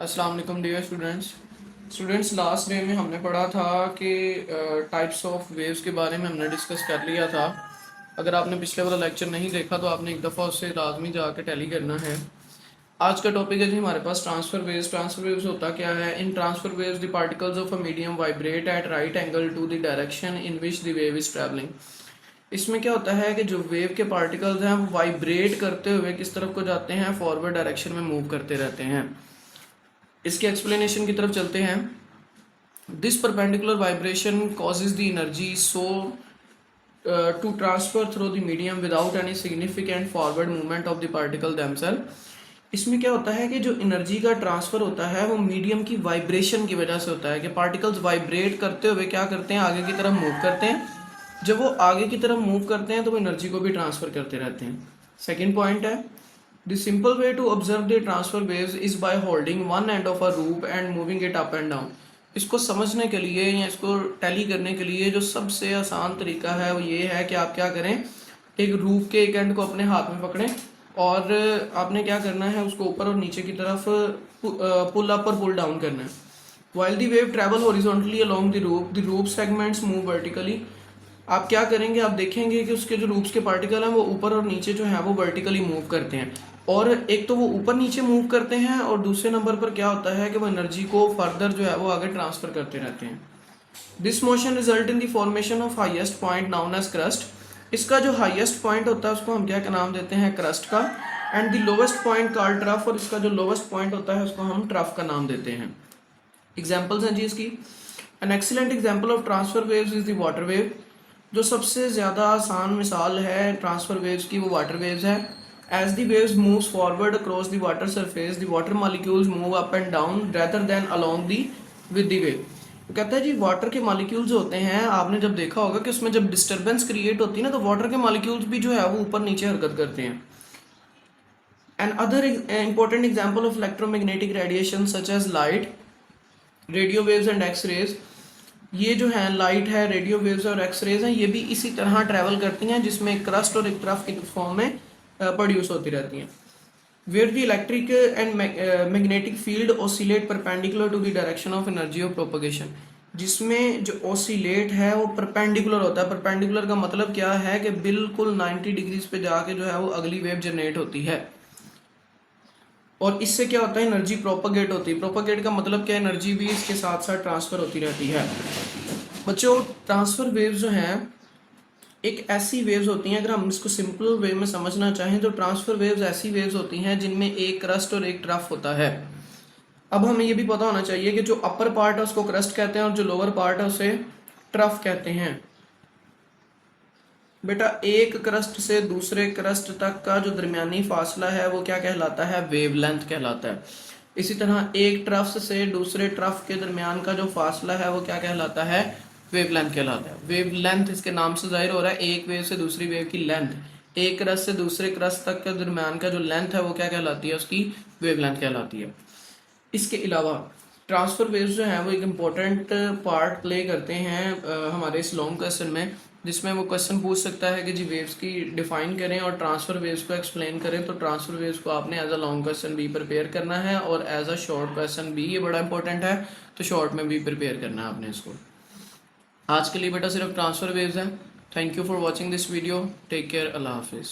अस्सलाम वालेकुम dear students last day में हमने पढ़ा था कि टाइप्स ऑफ वेव्स के बारे में हमने डिस्कस कर लिया था। अगर आपने पिछले वाला लेक्चर नहीं देखा तो आपने एक दफ़ा उससे लाजमी जाकर टैली करना है। आज का टॉपिक है जी हमारे पास ट्रांसफर वेव्स। ट्रांसफर वेव्स होता क्या है? In transverse waves the particles of a medium vibrate at right angle to the direction in which the wave is travelling. इसमें क्या होता है कि जो वेव के पार्टिकल्स हैं वो वाइब्रेट करते हुए किस तरफ को जाते हैं? फॉरवर्ड डायरेक्शन में मूव करते रहते हैं। इसके एक्सप्लेनेशन की तरफ चलते हैं। This perpendicular vibration causes the energy so to transfer through the medium without any significant forward movement of the particle themselves. इसमें क्या होता है कि जो एनर्जी का ट्रांसफर होता है वो मीडियम की वाइब्रेशन की वजह से होता है कि पार्टिकल्स वाइब्रेट करते हुए क्या करते हैं? आगे की तरफ मूव करते हैं। जब वो आगे की तरफ मूव करते हैं तो वो एनर्जी को भी ट्रांसफर करते रहते हैं। सेकेंड पॉइंट है, the simple way to observe the transfer waves is by holding one end of a loop and moving it up and down। इसको समझने के लिए या इसको टैली करने के लिए जो सबसे आसान तरीका है वो ये है कि आप क्या करें, एक रूप के एक एंड को अपने हाथ में पकड़ें और आपने क्या करना है, उसको ऊपर और नीचे की तरफ पुल अप और पुल डाउन करना है। While the wave travel horizontally along the loop segments move vertically। आप क्या करेंगे, आप देखेंगे कि उसके जो लूप्स के पार्टिकल हैं वो ऊपर और नीचे जो है वो वर्टिकली मूव करते हैं। और एक तो वो ऊपर नीचे मूव करते हैं और दूसरे नंबर पर क्या होता है कि वो एनर्जी को फर्दर जो है वो आगे ट्रांसफर करते रहते हैं। This motion result in the formation of highest point known as crest. इसका जो हाईएस्ट पॉइंट होता है उसको हम क्या नाम देते हैं? क्रस्ट का। And the lowest point called trough, और इसका जो लोवेस्ट पॉइंट होता है उसको हम ट्रफ का नाम देते हैं। एग्जाम्पल्स हैं जी इसकी। An excellent example of transfer waves is the water wave. जो सबसे ज़्यादा आसान मिसाल है ट्रांसफर वेव्स की वो वाटर वेव्स है। As the waves moves forward across the water surface the water molecules move up and down rather than along the with the wave. तो कहता है जी वाटर के मॉलिक्यूल्स होते हैं, आपने जब देखा होगा कि उसमें जब डिस्टर्बेंस क्रिएट होती है ना तो वाटर के मॉलिक्यूल्स भी जो है वो ऊपर नीचे हरकत करते हैं। Another important example of electromagnetic radiation such as light, radio waves and X rays. ये जो है लाइट है, रेडियो वेव्स और एक्सरेज हैं, ये भी इसी तरह ट्रैवल करती हैं जिसमें एक क्रस्ट और एक ट्रफ की फॉर्म में प्रोड्यूस होती रहती हैं। Where the electric and magnetic field oscillate perpendicular to the direction of energy of propagation. जिसमें जो ऑसिलेट है वो परपेंडिकुलर होता है। परपेंडिकुलर का मतलब क्या है कि बिल्कुल 90 डिग्रीज पे जाके जो है वो अगली वेव जनरेट होती है। और इससे क्या होता है? एनर्जी प्रोपगेट होती है। प्रोपगेट का मतलब क्या? एनर्जी भी इसके साथ साथ ट्रांसफर होती रहती है। बच्चों ट्रांसफर वेव्स जो हैं एक ऐसी वेव्स होती हैं, अगर हम इसको सिंपल वे में समझना चाहें तो ट्रांसफर वेव्स ऐसी वेव्स होती हैं जिनमें एक क्रस्ट और एक ट्रफ होता है। अब हमें ये भी पता होना चाहिए कि जो अपर पार्ट है उसको क्रस्ट कहते हैं और जो लोअर पार्ट है उसे ट्रफ कहते हैं। बेटा एक क्रस्ट से दूसरे क्रस्ट तक का जो दरमियानी फासला है वो क्या कहलाता है? वेवलेंथ कहलाता है। इसी तरह एक ट्रफ से दूसरे ट्रफ के दरमियान का जो फासला है वो क्या कहलाता है? वेवलेंथ कहलाता है। वेवलेंथ इसके नाम से जाहिर हो रहा है, एक वेव से दूसरी वेव की लेंथ। एक क्रस्ट से दूसरे क्रस्ट तक के दरमियान का जो लेंथ है वो क्या कहलाती है? उसकी वेवलेंथ कहलाती है। इसके अलावा ट्रांसफर वेव्स जो हैं वो एक इम्पोर्टेंट पार्ट प्ले करते हैं हमारे इस लॉन्ग क्वेश्चन में, जिसमें वो क्वेश्चन पूछ सकता है कि जी वेव्स की डिफाइन करें और ट्रांसफर वेव्स को एक्सप्लेन करें। तो ट्रांसफर वेव्स को आपने एज अ लॉन्ग क्वेश्चन भी प्रिपेयर करना है और एज अ शॉर्ट क्वेश्चन भी, ये बड़ा इंपॉर्टेंट है, तो शॉर्ट में भी प्रिपेयर करना है आपने इसको। आज के लिए बेटा सिर्फ ट्रांसफर वेव्स हैं। Thank you for watching this video. Take care. Allah हाफिज़।